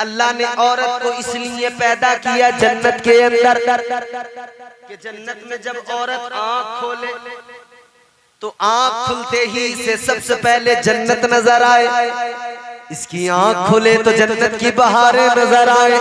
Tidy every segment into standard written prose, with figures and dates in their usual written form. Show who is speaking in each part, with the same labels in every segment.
Speaker 1: अल्लाह ने औरत को इसलिए पैदा किया जन्नत के अंदर कि जन्नत में जब औरत आंख खोले तो आंख खुलते ही इसे सबसे पहले जन्नत नजर आए। इसकी आंख खुले तो जन्नत की बहारें नजर आए,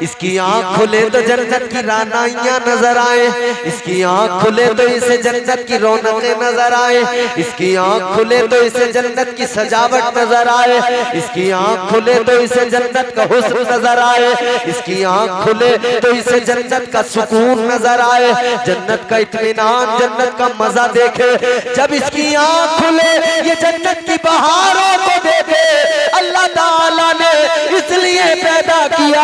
Speaker 1: इसकी आंख खुले तो जन्नत की रानाइयां नजर आए, इसकी आंख खुले तो इसे जन्नत की रौनकें नजर आए, इसकी आंख खुले तो इसे जन्नत की सजावट नजर आए, इसकी आंख खुले तो इसे जन्नत का हुस्न नजर आए, इसकी आंख खुले तो इसे जन्नत का सुकून नजर आए, जन्नत का इत्मीनान, जन्नत का मजा देखे। जब इसकी आंख खुले ये जन्नत की बहारों को देखे। अल्लाह ताला ने इसलिए पैदा किया,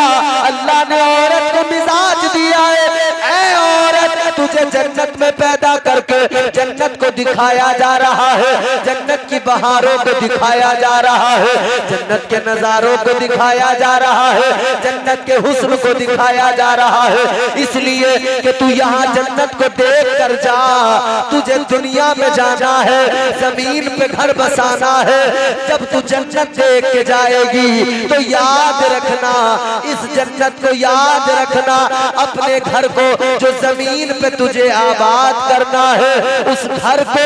Speaker 1: अल्लाह ने औरत को मिजाज दिया है, ऐ औरत तुझे जन्नत में पैदा करके जन्नत को दिखाया जा रहा है, जन्नत की बहारों को दिखाया जा रहा है, जन्नत के नजारों को दिखाया जा रहा है, जन्नत के हुस्न को दिखाया जा रहा है, इसलिए कि तू यहाँ जन्नत को देख कर जा। तुझे दुनिया में जाना है, जमीन पे घर बसाना है, जब तू जन्नत देख के जाएगी तो याद रखना, इस जन्नत को याद रखना, अपने घर को जो जमीन पे तुझे आबाद करना है उस घर को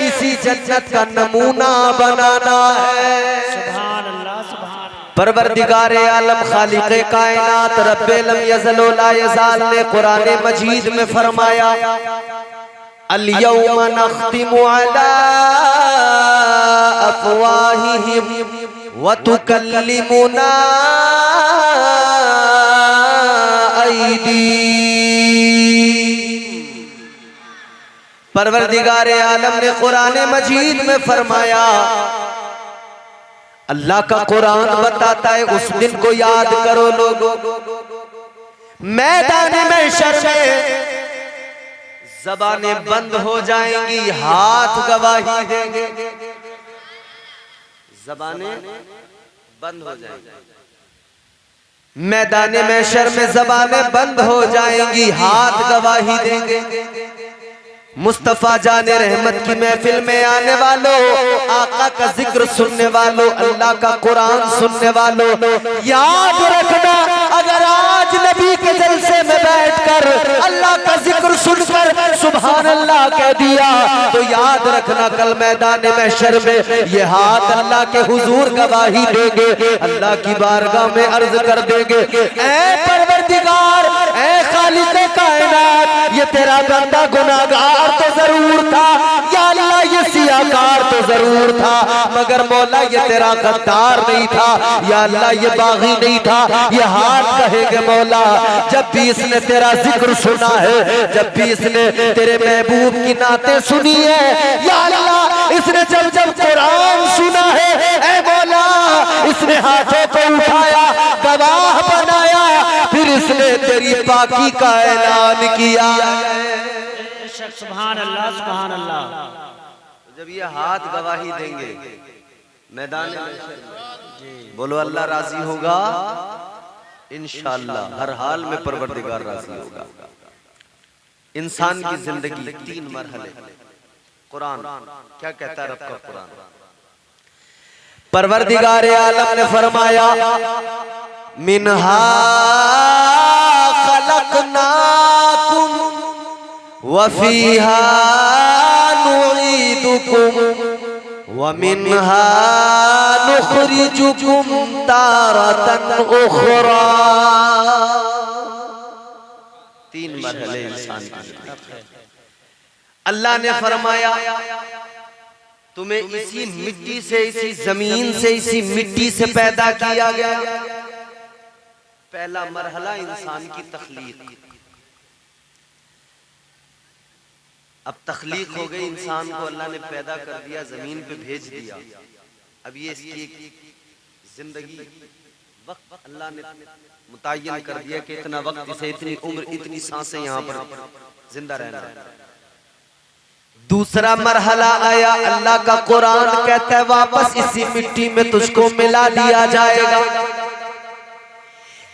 Speaker 1: इसी जन्नत का नमूना बनाना है।
Speaker 2: सुभान अल्लाह, सुभान
Speaker 1: परवरदिगारे आलम खालिक़े कायनात रब्बे लम यज़ल व ला यज़ाल ने कुरान मजीद में फरमाया, अल यौमा नख्तिमु अला अफ़वाहिहिम व तुकल्लिमुना ऐदीहिम। परवरदिगारे आलम ने कुरान मजीद में फरमाया, अल्लाह का कुरान बताता है उस दिन को याद करो लोगों, मैदान महशर में ज़बानें बंद हो जाएंगी, हाथ गवाही देंगे, ज़बानें बंद हो जाएंगी, मैदान महशर में ज़बानें बंद हो जाएंगी, हाथ गवाही देंगे। मुस्तफा जाने रहमत की महफिल में आने वालों, आका का जिक्र सुनने वालों, अल्लाह का कुरान सुनने वालों, याद रखना, अगर आज नबी के जलसे में बैठकर अल्लाह का जिक्र सुनकर सुभान अल्लाह कह दिया तो याद रखना कल मैदान महशर में ये हाथ अल्लाह के हुजूर गवाही देंगे, अल्लाह की बारगाह में अर्ज कर देंगे, ऐ परवरदिगार, ऐ खालिक़े कायनात, ये तेरा बंदा गुनाहगार तो जरूर था, या अल्लाह ये सियाकार तो जरूर था, मगर मौला ये तेरा गद्दार नहीं था, या अल्लाह ये बागी नहीं था। ये हाथ कहेंगे मौला जब भी इसने तेरा जिक्र सुना है, जब भी इसने तेरे महबूब की नाते सुनी है, या अल्लाह इसने जब जब कुरान सुना है, ऐ मौला इसने हाथों को उठाया, गवाह बनाया, फिर इसने तेरी पाकी का ऐलान किया।
Speaker 2: सुभान अल्लाह, सुभान अल्लाह।
Speaker 1: जब ये हाथ गवाही देंगे मैदान में, बोलो अल्लाह राजी होगा इंशाअल्लाह, हर हाल में परवरदिगार राजी होगा। इंसान की जिंदगी 3 मरहले, कुरान क्या कहता है, रब का कुरान। परवरदिगार आलम ने फरमाया, मिनहा खलकनाकुम वफीहा नुईदुकुम वमिन्हा नुखरिजुकुम तारतन उखरा। 3 मरहले इंसान के। अल्लाह ने फरमाया तुम्हें इसी मिट्टी से, इसी जमीन से, इसी मिट्टी से पैदा किया गया। पहला मरहला इंसान की तख्लीक। अब तख्लीक हो गई, इंसान को अल्लाह ने पैदा कर दिया, जमीन पे भेज दिया। अब ये इसकी जिंदगी वक्त अल्लाह ने मुतय्यन कर दिया कि इतना वक्त, इसे इतनी उम्र, इतनी सांसें यहाँ पर जिंदा रहना है। दूसरा मरहला आया, अल्लाह का कुरान कहता है वापस इसी मिट्टी में तुझको मिला दिया जाएगा।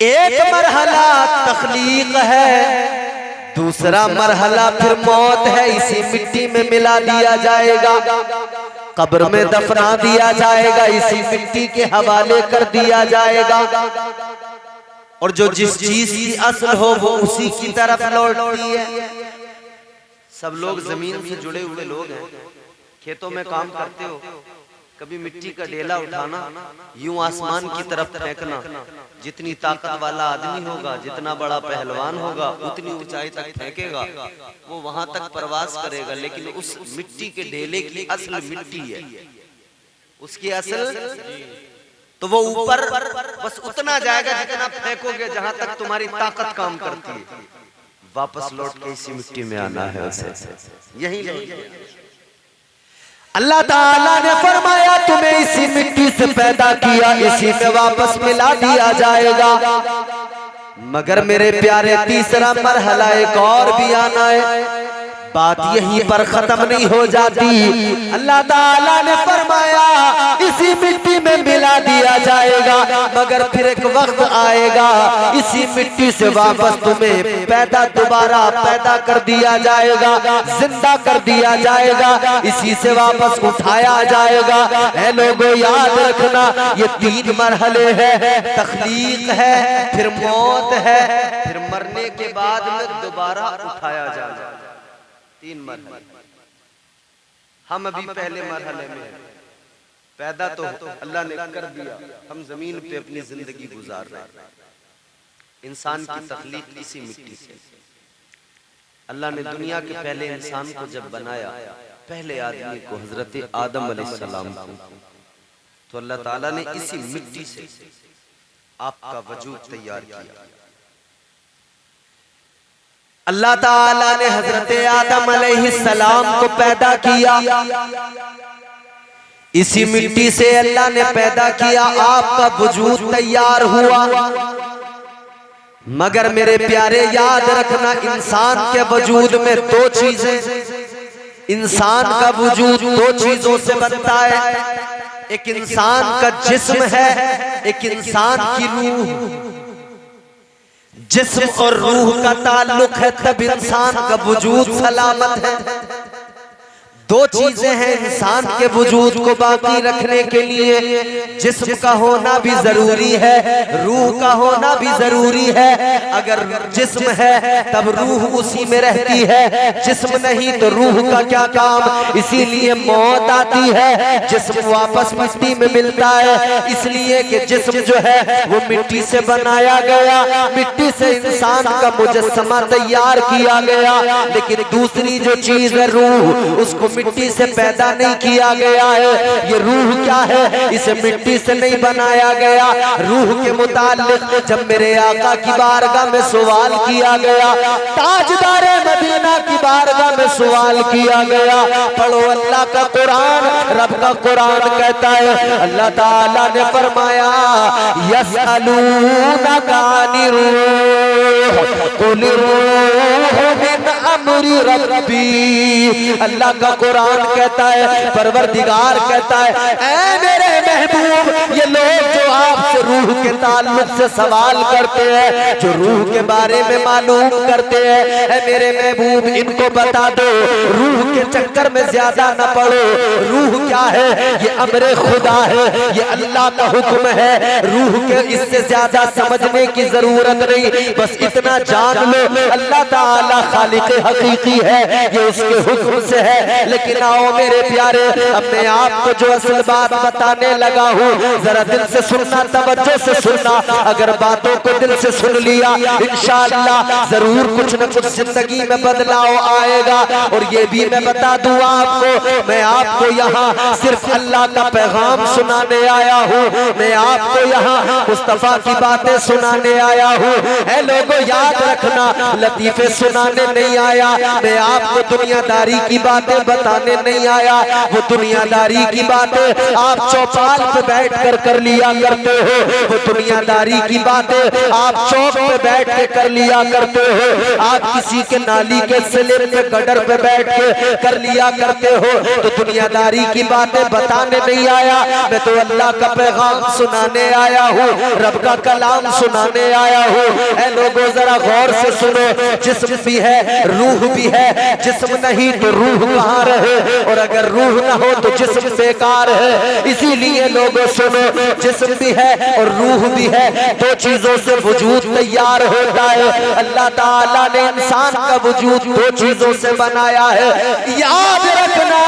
Speaker 1: एक मरहला तख्लीक है, दूसरा मरहला फिर मौत है, इसी मिट्टी में मिला दिया जाएगा, कब्र में दफना दिया जाएगा, इसी मिट्टी के हवाले कर दिया जाएगा। और जो जिस चीज की असल हो वो उसी की तरफ लौटती है। सब लोग जमीन से जुड़े हुए लोग हैं, खेतों में काम करते हो, कभी मिट्टी का ढेला उठाना, यूं आसमान की तरफ फेंकना, जितनी ताकत वाला आदमी होगा, जितना बड़ा पहलवान होगा, उतनी ऊंचाई तक फेंकेगा, वो वहां तक प्रवास करेगा। लेकिन उस मिट्टी के ढेले की असल मिट्टी है, उसकी असल, तो वो ऊपर बस उतना जाएगा जितना फेंकोगे, जहां तक तुम्हारी ताकत काम करती है। वापस लौट के इसी मिट्टी में आना है उसे। यही अल्लाह ताला ने फरमाया तुम्हें इसी मिट्टी से पैदा किया, इसी में वापस मिला दिया जाएगा। मगर मेरे प्यारे तीसरा मरहला एक और भी आना है। बात यहीं पर खत्म नहीं हो जाती। अल्लाह ताला ने फरमाया इसी मिट्टी में मिला दिया जाएगा, मगर फिर एक वक्त आएगा इसी मिट्टी से वापस तुम्हें दोबारा पैदा कर दिया जाएगा, जिंदा कर दिया जाएगा, इसी से वापस उठाया जाएगा। ऐ लोगों याद रखना, ये 3 मरहले हैं। तख्लीक है, फिर मौत है, फिर मरने के बाद में दोबारा उठाया जाएगा। 3 मरहले। हम अभी पहले मरहले में हैं। पैदा तो अल्लाह ने कर दिया, हम जमीन पे अपनी जिंदगी गुजार रहे हैं। इंसान की तख्लीक इसी मिट्टी से। अल्लाह ने दुनिया के पहले इंसान को जब बनाया, पहले आदमी को हजरत आदम अलैहिस्सलाम को, तो अल्लाह ताला ने इसी मिट्टी से आपका वजूद तैयार किया। अल्लाह ताला ने हजरत आदम अलैहिस्सलाम को पैदा किया, इसी मिट्टी से अल्लाह ने पैदा किया, आपका वजूद तैयार हुआ। मगर मेरे प्यारे याद रखना, इंसान के वजूद में 2 चीजें, इंसान का वजूद 2 चीजों से बनता है। एक इंसान का जिस्म है, एक इंसान की रूह। जिस्म और रूह का ताल्लुक है, तब इंसान का वजूद सलामत है। 2 चीजें हैं इंसान के वजूद को बाकी रखने के लिए। जिस्म का होना भी जरूरी है, रूह का होना भी जरूरी है। अगर जिस्म है तब रूह उसी में रहती है, जिस्म नहीं तो रूह का क्या काम। इसीलिए मौत आती है, जिस्म वापस मिट्टी में मिलता है, इसलिए कि जिस्म जो है वो मिट्टी से बनाया गया, मिट्टी से इंसान का मुजस्समा तैयार किया गया। लेकिन दूसरी जो चीज है रूह, उसको मिट्टी से पैदा नहीं किया गया है। ये रूह क्या है, इसे मिट्टी से नहीं बनाया गया। रूह के मुताल्लिक जब मेरे आका की बारगाह में सवाल किया गया, ताजदारे मदीना की बारगाह में सवाल किया गया, पढ़ो अल्लाह का कुरान। रब का कुरान कहता है, अल्लाह ताला ने फरमाया यसअलूनका अनिर रूह कुल रूह मिन अमरी रब्बी। अल्लाह का कुरान कहता है, परवरदिगार कहता है, ऐ मेरे महबूब, ये लोग जो आपसे रूह के ताल्लुक से सवाल करते हैं, जो रूह के बारे में मालूम करते हैं, ऐ मेरे महबूब इनको बता दो, रूह के चक्कर में ज्यादा न पड़ो। रूह क्या है, ये अमरे खुदा है, ये अल्लाह का हुक्म है। रूह के इससे ज्यादा समझने की जरूरत नहीं, बस इतना जान लो अल्लाह ताला खालिक हकीकी है, ये उसके हुक्म से है। लेकिन आओ मेरे प्यारे, अब मैं आपको जो असल बात बताने लगा हूँ, जरा दिल से सुनना, तवज्जो से सुनना। अगर बातों को दिल से सुन लिया, इंशाअल्लाह जरूर कुछ न कुछ जिंदगी में बदलाव आएगा। और ये भी मैं बता दूं आपको, मैं आपको यहाँ सिर्फ अल्लाह का पैगाम सुनाने आया हूँ, मैं आपको यहाँ मुस्तफा की बातें सुनाने आया हूँ। ऐ लोगों याद रखना, लतीफे सुनाने नहीं आया आया, मैं आपको दुनियादारी की बातें बताने नहीं आया। वो दुनियादारी की बातें आप चौपाल पे बैठ कर लिया करते हो, वो दुनियादारी की बातें आप चौक पे बैठ के कर लिया करते हो, आप किसी के नाली के स्लिप पे गडर पे बैठ के कर लिया करते हो। तो दुनियादारी की बातें बताने नहीं आया, मैं तो अल्लाह का पैगाम सुनाने आया हूँ, रब का कलाम सुनाने आया हूँ। ऐ लोगों जरा गौर से सुनो, जिस्म भी है रूह भी है, जिस्म नहीं तो रूह कहाँ रहे, और अगर रूह ना हो तो जिस्म बेकार है। इसीलिए लोगों सुनो, जिस्म भी है और रूह भी है, दो चीजों से वजूद तैयार होता है। अल्लाह ताला ने इंसान का वजूद दो चीजों से बनाया है। याद रखना,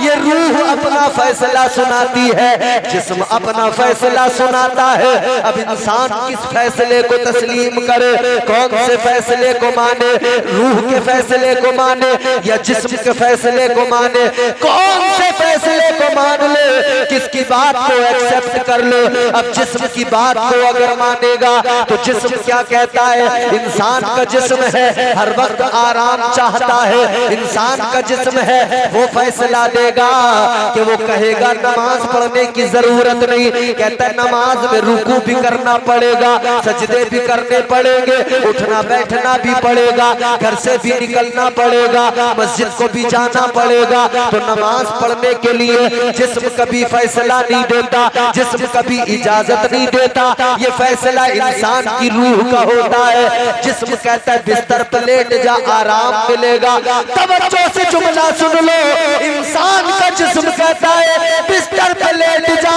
Speaker 1: ये रूह अपना फैसला सुनाती है, जिस्म अपना फैसला सुनाता है। अब इंसान किस फैसले को तस्लीम करे, कौन से फैसले को माने, रूह के फैसले को माने या जिस्म के फैसले को माने, कौन से फैसले को मान ले, किसकी बात को एक्सेप्ट कर ले। अब जिस्म की बात को अगर मानेगा तो जिस्म क्या कहता है, इंसान का जिस्म है हर वक्त आराम चाहता है, इंसान का जिस्म है वो फैसला देगा कि वो कहेगा नमाज पढ़ने की जरूरत नहीं, कहता है नमाज में रुकू भी करना पड़ेगा, सजदे भी करने पड़ेंगे, उठना बैठना भी पड़ेगा, घर से भी निकलना पड़ेगा, मस्जिद को भी जाना पड़ेगा। तो नमाज पढ़ने के लिए जिस्म कभी फैसला नहीं देता, जिस्म कभी इजाजत नहीं देता, ये फैसला इंसान की रूह का होता है। जिस्म कहता है बिस्तर पर लेट जा आराम मिलेगा, तवज्जो से जुमला सुन लो, इंसान का जिस्म कहता है बिस्तर पर लेट जा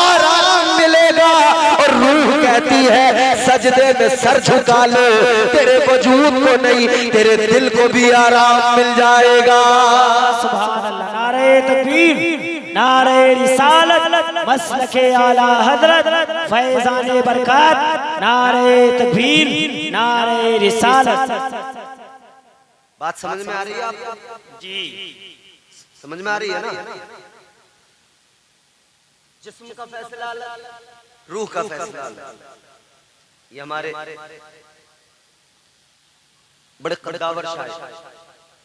Speaker 1: आराम मिलेगा, और रूह कहती है सजदे में सर झुका लो, तेरे वजूद को नहीं तेरे दिल को भी आराम मिल जाएगा।
Speaker 2: सुभान अल्लाह। नारे तकबीर, नारे रिसालत, मसलके आला हजरत, फैज़ाने बरकत, नारे तकबीर, नारे रिसालत।
Speaker 1: बात समझ में आ रही है आपको?
Speaker 2: जी
Speaker 1: समझ में आ रही है ना? जिस्म का फैसला अलग, रूह का फैसला अलग। ये हमारे बड़े कद्दावर शायर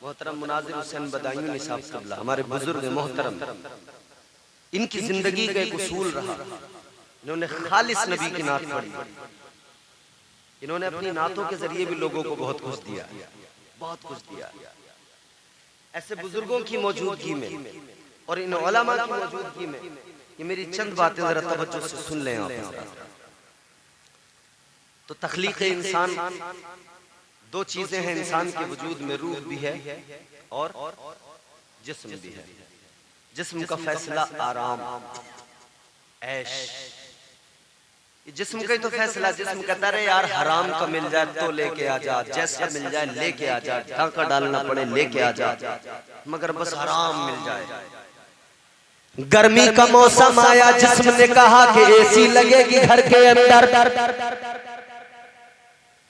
Speaker 1: मोहतरम मुनाजिर हुसैन बदायूं साहब क़िबला, हमारे बुजुर्ग मोहतरम, इनकी जिंदगी का एक उसूल रहा, इन्होंने खालिस नबी की नात पढ़ी, इन्होंने अपनी नातों के जरिए भी लोगों को बहुत कुछ दिया, बहुत कुछ दिया। ऐसे बुजुर्गों की मौजूदगी में और इन उलमा की मौजूदगी में ये मेरी चंद बातें जरा तवज्जो से सुन लें आप। तो तख्लीक इंसान, दो चीजें हैं इंसान के वजूद में, रूह भी है और जिस्म भी है। जिस्म का फैसला आराम, ऐश, जिस्म का ही तो फैसला, जिस्म कहता रहे यार हराम का मिल जाए तो लेके आ जा, जैसा मिल जाए लेके आ जा, ढाका डालना पड़े लेके आ जा, मगर बस हराम मिल जाए। गर्मी का मौसम आया, जिस्म ने कहा कि एसी लगेगी घर के अंदर,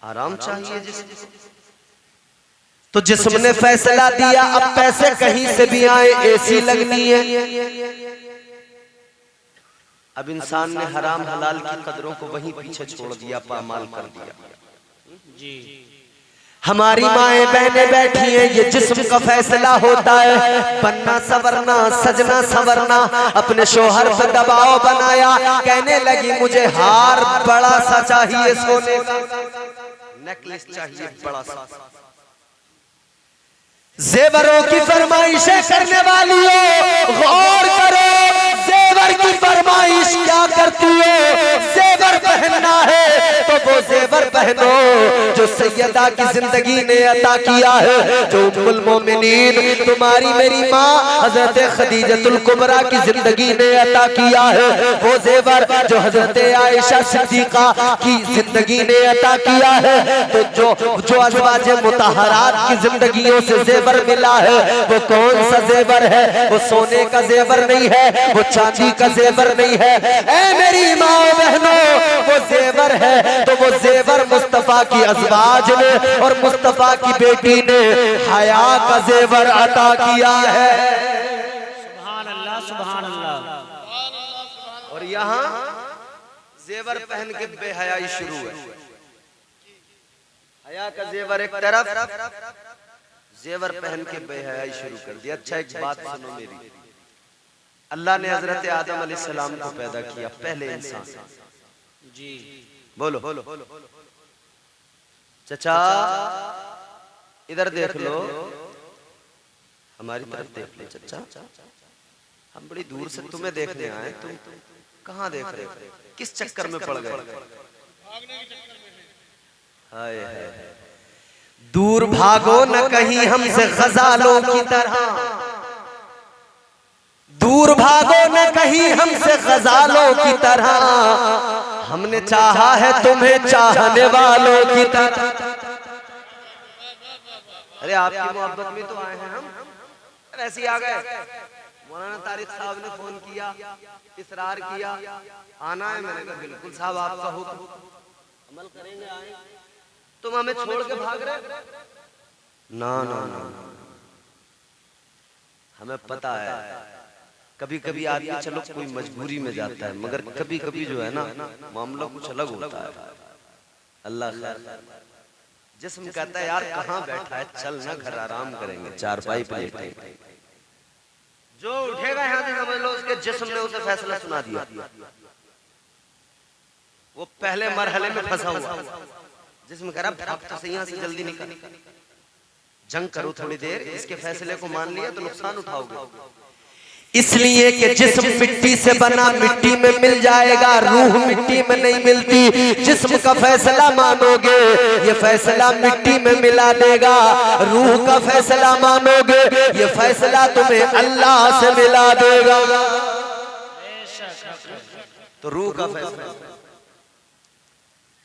Speaker 1: आराम चाहिए जिस्म, तो जिस्म ने फैसला दिया अब पैसे कहीं से भी आए एसी लगनी है। अब इंसान ने हराम हलाल की कदरों को वहीं पीछे छोड़ दिया, पामाल कर दिया।
Speaker 2: जी
Speaker 1: हमारी माएं बहनें बैठी हैं, ये जिस्म का फैसला होता है, बनना सवरना, सजना सवरना, अपने शोहर पर दबाव बनाया, कहने लगी मुझे हार बड़ा सा चाहिए, सोने का नेकलेस चाहिए बड़ा सा, जेवरों की फरमाइशें करने वाली हो, गौर करो जेवर की फरमाइश क्या करती है। जेवर पहनना है तो वो जेवर पहनो जो सैयदा की जिंदगी ने अता किया है, जो उम्मुल मोमिनीन तुम्हारी मेरी माँ हजरत खदीजतुल कुबरा की जिंदगी ने अता किया है, वो जेवर जो हजरत आयशा सिद्दीका की जिंदगी ने अता किया है। तो जो अज़वाजे मुतहरात की जिंदगियों से जेवर मिला है वो कौन सा जेवर है? वो सोने का जेवर नहीं है, वो चांदी का जेवर नहीं है, ऐ मेरी माँ बहनों वो जेवर है। तो वो जेवर मुस्तफा की अज़वाज ने और मुस्तफा की बेटी ने हया का जेवर अता किया है।
Speaker 2: सुभान अल्लाह, सुभान अल्लाह।
Speaker 1: और यहाँ जेवर पहन के बेहयाई शुरू है। हया का जेवर एक तरफ, जेवर पहन के बेहयाई शुरू कर दी। अच्छा एक बात सुनो मेरी, अल्लाह ने हजरत आदम अलैहिस्सलाम को पैदा किया, पहले इंसान
Speaker 2: जी।
Speaker 1: बोलो चचा इधर देख लो, हमारी तरफ देख लो चचा, हम बड़ी दूर से तुम्हें देखने आए, तुम कहाँ देख रहे हो, किस चक्कर में पड़ गए? हाय हाय, दूर भागो न कहीं हमसे गजालों की तरह, दूर भागो न कहीं हमसे गजालों की तरह, हमने चाहा है तुम्हें चाहने वालों की तरह। अरे आपकी मोहब्बत में तो आए हैं हम, ऐसे ही आ गए। मौलाना तारिक साहब ने फोन किया, इसरार किया, आना है, मैंने कहा बिल्कुल साहब आपका हुक्म, अमल करेंगे, आए। तुम हमें छोड़ के भाग रहे? ना ना ना, हमें पता है कभी कभी आदमी चलो कोई मजबूरी में जाता है, मगर कभी कभी जो है ना मामला कुछ अलग होता है। अल्लाह खैर, जिस्म कहता है यार कहाँ बैठा है, चल ना घर आराम करेंगे, चारपाई पे लेटेंगे। जो उठेगा यहाँ से समझ लो उसके जिस्म ने उसे फैसला सुना दिया, वो पहले मरहले में फंसा हुआ। जिस्म कह रहा भाग तो सही, यहाँ से जल्दी निकल, जंग करो थोड़ी देर, इसके फैसले को मान लिया तो नुकसान उठाओगे। इसलिए कि जिस्म मिट्टी से बना, मिट्टी में मिल जाएगा, रूह मिट्टी में नहीं मिलती। जिस्म का फैसला मानोगे, ये फैसला मिट्टी में मिला देगा। रूह का फैसला मानोगे, ये फैसला तुम्हें अल्लाह से मिला देगा। तो रूह का फैसला,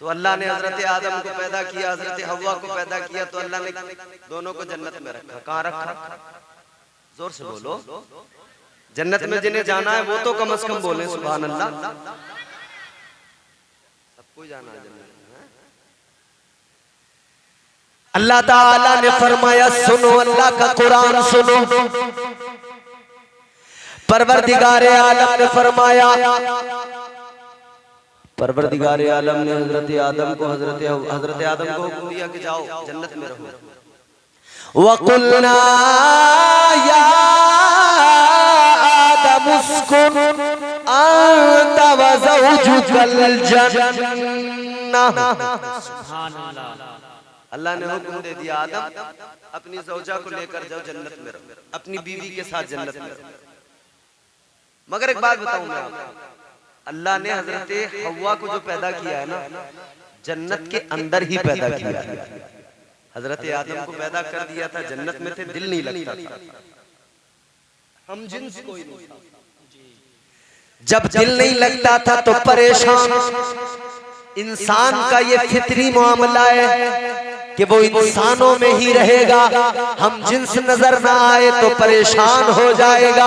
Speaker 1: तो अल्लाह ने हजरत आदम को पैदा किया, हजरत हव्वा को पैदा किया, तो अल्लाह ने दोनों को जन्नत में रखा। कहाँ रखा? जोर से बोलो। जन्नत में जिन्हें जाना है वो तो कम से कम बोले सुभान अल्लाह। सबको जाना है जन्नत में। अल्लाह ताला ने फरमाया सुनो, अल्लाह का कुरान सुनो। परवरदिगार आलम ने फरमाया, परवरदिगार आलम ने हजरत आदम को हुक्म दिया कि जाओ जन्नत में रहो। वकुलना या आदम उस्कुन अंत व ज़ौजुकल जन्नह।
Speaker 2: सुभान अल्लाह।
Speaker 1: अल्लाह ने हुक्म दे दिया आदम अपनी ज़ौजा को लेकर जाओ जन्नत में रहो, अपनी बीवी के साथ जन्नत में रहो। मगर एक बात बताऊं मैं आपको, अल्लाह ने हजरत हव्वा को जो पैदा किया है ना, जन्नत के अंदर ही पैदा किया है। हजरत आदम को पैदा कर दिया था, जन्नत में थे, दिल नहीं लगता था, हम जिन्स कोई नहीं था। जब दिल नहीं लगता था तो परेशान, इंसान का ये फितरी मामला है कि वो इंसानों में ही रहेगा। हम जिन्स नजर ना आए तो परेशान हो जाएगा,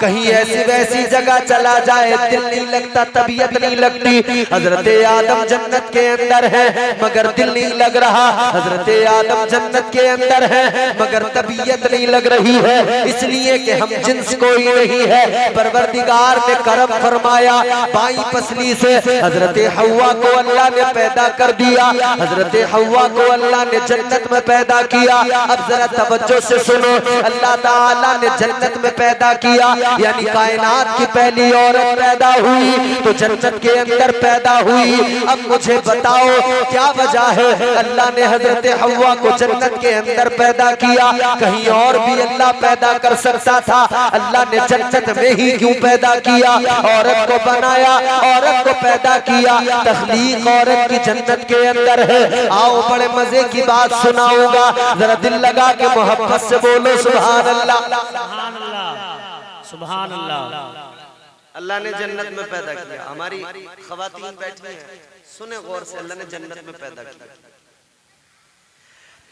Speaker 1: कहीं ऐसी वैसी जगह चला जाए, दिल नहीं लगता, तबीयत नहीं लगती। हजरत आदम जन्नत के अंदर है मगर दिल नहीं लग रहा, हजरत आदम जन्नत के अंदर है मगर तबीयत नहीं लग रही है, इसलिए कि हम जिन्स कोई नहीं है। परवरदिगार ने करम फरमाया, बाई पसली से हजरत हव्वा को अल्लाह ने पैदा कर दिया। हजरत हव्वा को अल्लाह ने जन्नत में पैदा किया। अब जरा तवज्जो से सुनो, अल्लाह ताला ने जन्नत में पैदा किया, यानी कायनात की पहली औरत पैदा हुई तो जन्नत के अंदर पैदा हुई। अब मुझे बताओ क्या वजह है अल्लाह ने हजरत हव्वा को जन्नत के अंदर पैदा किया? कहीं और भी अल्लाह पैदा कर सकता था, अल्लाह ने जन्नत में ही क्यों पैदा किया? औरत को बनाया, औरत को पैदा किया, तख्लीक औरत की जन्नत के अंदर है। आओ बड़े मजे की बात सुनाऊंगा, जरा दिल लगा के मोहब्बत से बोलो सुभान अल्लाह,
Speaker 2: सुभान अल्लाह, सुभान अल्लाह।
Speaker 1: अल्लाह ने जन्नत में पैदा किया। हमारी ख़वातीन बैठी हैं, सुने गौर से, अल्लाह ने जन्नत में पैदा किया।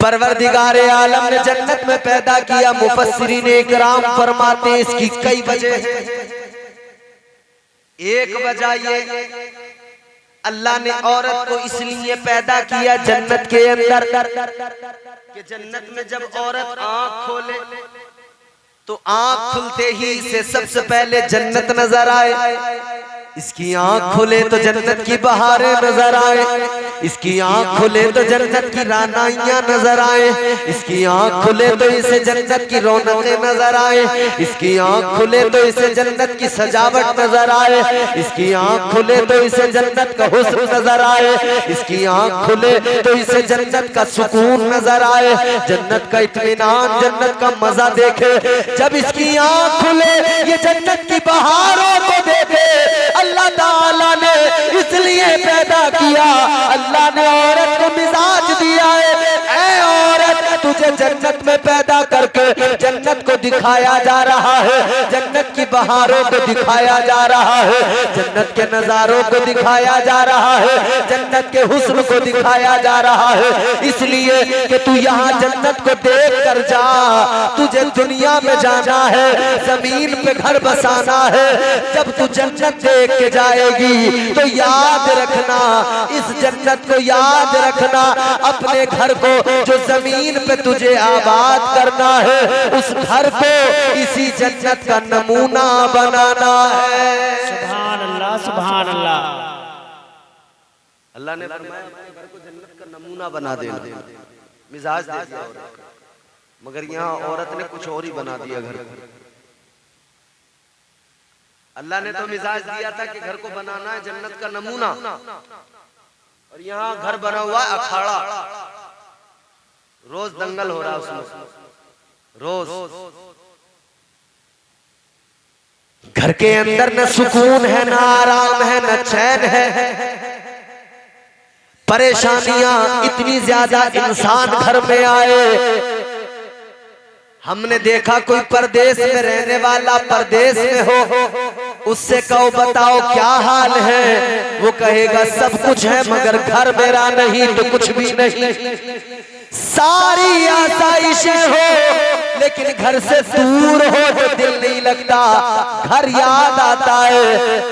Speaker 1: परवरदिगार आलम ने जन्नत में पैदा किया। मुफस्सिरीन इकराम फरमाते हैं इसकी कई वजह हैं। एक वजह ये अल्लाह ने औरत को इसलिए पैदा किया जन्नत के अंदर कि जन्नत में जब औरत आंख खोले तो आंख खुलते ही इसे सबसे पहले जन्नत नजर आए। इसकी आंख खुले तो जन्नत की बहारें नजर आए। इसकी आँख खुले तो जन्नत की रानाइयाँ नजर आए, इसकी आँख खुले तो इसे जन्नत की रौनकें नजर आए, इसकी आँख खुले तो इसे जन्नत की सजावट नजर आए, इसकी आँख खुले तो इसे जन्नत का हुस्न नजर आए, इसकी आँख खुले तो इसे जन्नत का सुकून नजर आए, जन्नत का इत्मीनान, जन्नत का मजा देखे। जब इसकी आँख खुले ये जन्नत की बहारों को देखे। अल्लाह ताला ने इसलिए पैदा किया, अल्लाह ने औरत को मिजाज दिया है, ऐ औरत तुझे जन्नत में पैदा करके जन्नत को दिखाया जा रहा है, जन्नत की बहारों को दिखाया जा रहा है, जन्नत के नजारों को दिखाया जा रहा है, जन्नत के हुस्न को दिखाया जा रहा है, इसलिए कि तू यहाँ जन्नत को देख कर जा। तुझे दुनिया में जाना है, जमीन पे घर बसाना है, जब तू जन्नत देख के जाएगी तो याद रखना, इस जन्नत को याद रखना, अपने घर को जो जमीन पे तुझे आबाद करना है, उस घर को इसी जन्नत का नमूना बनाना है।
Speaker 2: सुभान अल्लाह, सुभान अल्लाह।
Speaker 1: अल्लाह ने फरमाया अपने घर को जन्नत का नमूना बना देना, मिजाज दे दिया औरत को, मगर यहाँ औरत ने कुछ और ही बना दिया घर को। अल्लाह ने तो मिजाज दिया था कि घर को बनाना है जन्नत का नमूना, और यहाँ घर बना हुआ है अखाड़ा, रोज दंगल हो रहा है उसमें, रोज। घर के अंदर न सुकून है, न आराम है, न चैन है, परेशानियां इतनी ज्यादा इंसान घर में आए। हमने देखा कोई परदेश में रहने वाला परदेश में हो, उससे कहो बताओ क्या हाल है, वो कहेगा सब कुछ है मगर घर मेरा नहीं तो कुछ भी नहीं। सारी आसाइशें हो लेकिन घर से दूर हो तो दिल नहीं लगता, घर याद आता है,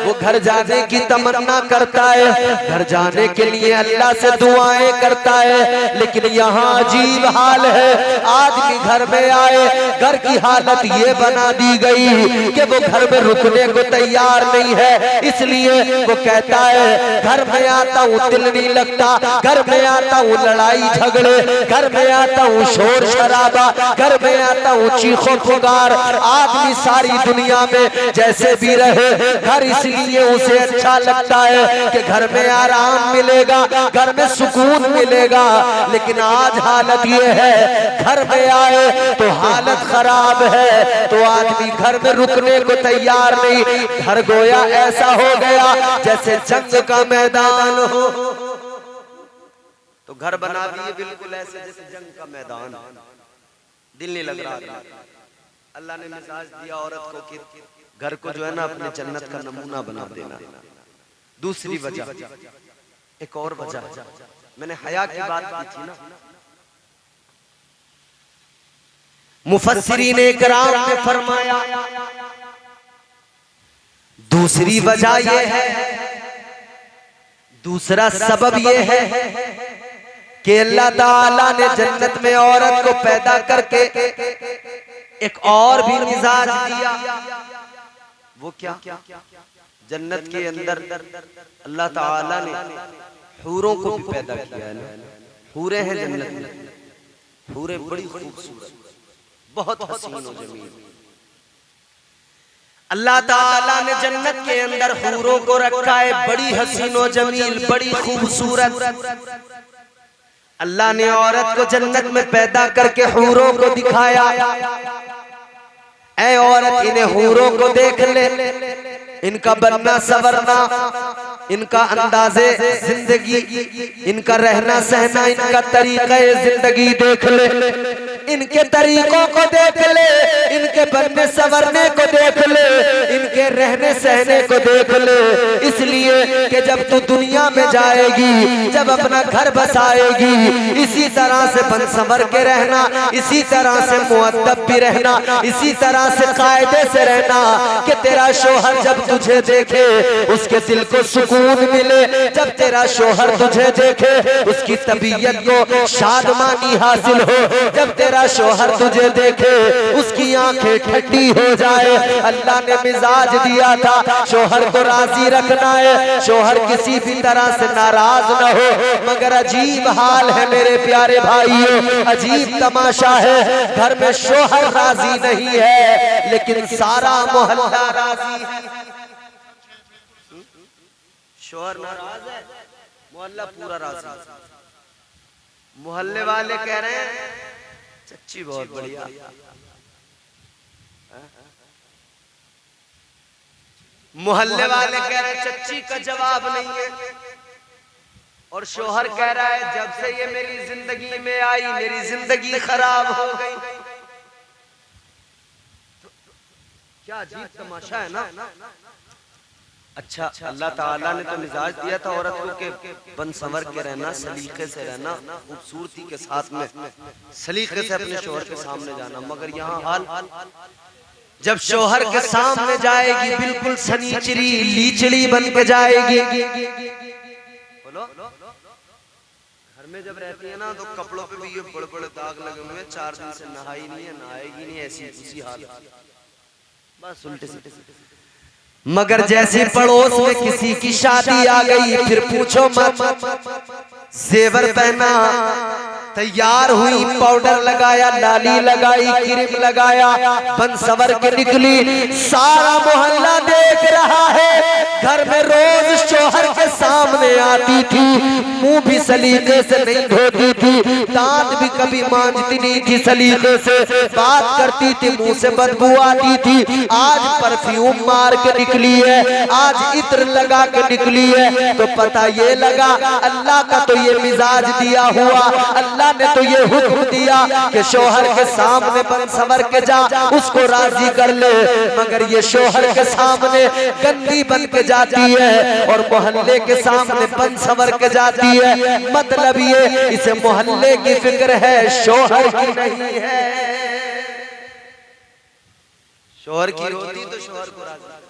Speaker 1: वो घर जाने की तमन्ना करता है, घर जाने के लिए अल्लाह से दुआएं करता है। लेकिन यहाँ अजीब हाल है, आदमी घर में आए, घर की हालत ये बना दी गई कि वो घर में रुकने को तैयार नहीं है, इसलिए वो कहता है घर में आता हूँ दिल नहीं लगता, घर में आता हूँ लड़ाई झगड़े, घर में आता हूँ शोर शराबा, घर में आता हूँ चीखो पुकार। आदमी सारी दुनिया में जैसे भी रहे, घर इसलिए उसे अच्छा लगता है कि घर में आराम मिलेगा, घर में सुकून मिलेगा। लेकिन आज हालत ये है, घर में आए तो हालत खराब है, तो आदमी घर में रुकने को तैयार नहीं। घर गोया ऐसा हो गया जैसे जंग का मैदान हो, तो घर बना दिए बिल्कुल ऐसे जैसे जंग का मैदान, दिल नहीं लग रहा। अल्लाह ने मिजाज दिया औरत को कि घर को जो है ना अपने जन्नत का नमूना बना देना। दूसरी वजह, एक और वजह, मैंने हया की बात की थी ना, मुफस्सिरीन इकराम ने फरमाया दूसरी वजह ये है, दूसरा सबब ये है कि अल्लाह ताला ने जन्नत में औरत को पैदा करके एक और भी मिजाज दिया। वो क्या? जन्नत के अंदर अल्लाह ताला ने हूरों को भी पैदा किया है ना, हूरें हैं जन्नत में, हूरें बड़ी खूबसूरत, बहुत हसीन व जमील। अल्लाह ताला ने जन्नत के अंदर हूरों को रखा है, बड़ी हसीन व जमील, बड़ी खूबसूरत। अल्लाह ने औरत को जन्नत में पैदा करके हूरों को दिखाया, ऐ औरत इन्हें हूरों को देख ले, इनका बनना सवरना, इनका अंदाजे जिंदगी, इनका रहना सहना, इनका तरीक़े जिंदगी देख ले, इनके तरीकों को देख ले, इनके बनने सवरने को देख ले, इनके रहने सहने को देख ले। इसलिए कि जब तू दुनिया में जाएगी, जब अपना घर बसाएगी, इसी तरह से बन संवर के रहना, इसी तरह से मुअद्दब भी रहना, इसी तरह से कायदे से रहना कि तेरा शोहर जब तुझे देखे उसके दिल को सुकून मिले, जब तेरा शोहर तुझे देखे उसकी तबीयत को शादमानी हासिल हो, जब तेरा तेरा शोहर तुझे देखे उसकी आंखें ठंडी हो जाए। अल्लाह ने मिजाज दिया था शोहर को राजी रखना है, शोहर किसी भी तरह से नाराज न हो। मगर अजीब हाल है मेरे प्यारे भाइयों, अजीब तमाशा है, घर में शोहर राजी नहीं है लेकिन सारा मोहल्ला राजी है। शोहर नाराज है, मोहल्ला पूरा राजी है। मोहल्ले वाले कह रहे हैं चच्ची बहुत बढ़िया, मोहल्ले वाले कह रहे हैं चच्ची का जवाब नहीं है, और शोहर कह रहा है जब से ये मेरी जिंदगी में आई मेरी जिंदगी खराब हो गई। क्या अजीब तमाशा है ना। अच्छा, अल्लाह ताला ने तो मिजाज दिया था औरत को के बन संवर के रहना, सलीके से रहना, खूबसूरती के साथ में सलीके से अपने शोहर के सामने जाना। मगर यहाँ हाल, जब शोहर के सामने जाएगी बिल्कुल सनीचरी लीचड़ी बन के जाएगी। बोलो, घर में जब रहती है ना तो कपड़ों पे भी ये बड़े बड़े दाग लगे हुए हैं, 4 दिन से नहाई नहीं है, नहाएगी नहीं, ऐसी उसी हाल, बस उल्टे सीधे। मगर जैसे पड़ोस में किसी की शादी आ गई फिर पूछो मत, जेवर पहना, तैयार हुई, पाउडर लगाया, लाली लगाई, क्रीम लगाया, बन सवर के निकली, सारा मोहल्ला देख रहा है। घर में रोज शोहर के सामने आती थी, मुंह भी सलीके से नहीं धोती थी, दांत भी कभी मांजती नहीं थी सलीके से, बात करती थी मुंह से बदबू आती थी। आज परफ्यूम मार के निकली है, आज इत्र लगा के निकली है, तो पता ये लगा अल्लाह का तो ये मिजाज दिया हुआ, अल्लाह ने तो ये हुक्म दिया कि शोहर के सामने बन सवर के जा, उसको राजी कर ले। मगर ये शोहर के सामने गंदी बन के जाती है और मोहल्ले के सामने बन सवर के जाती है। मतलब ये इसे मोहल्ले की फिक्र है, शोहर की नहीं है। शोहर की रोती तो शोहर को राजी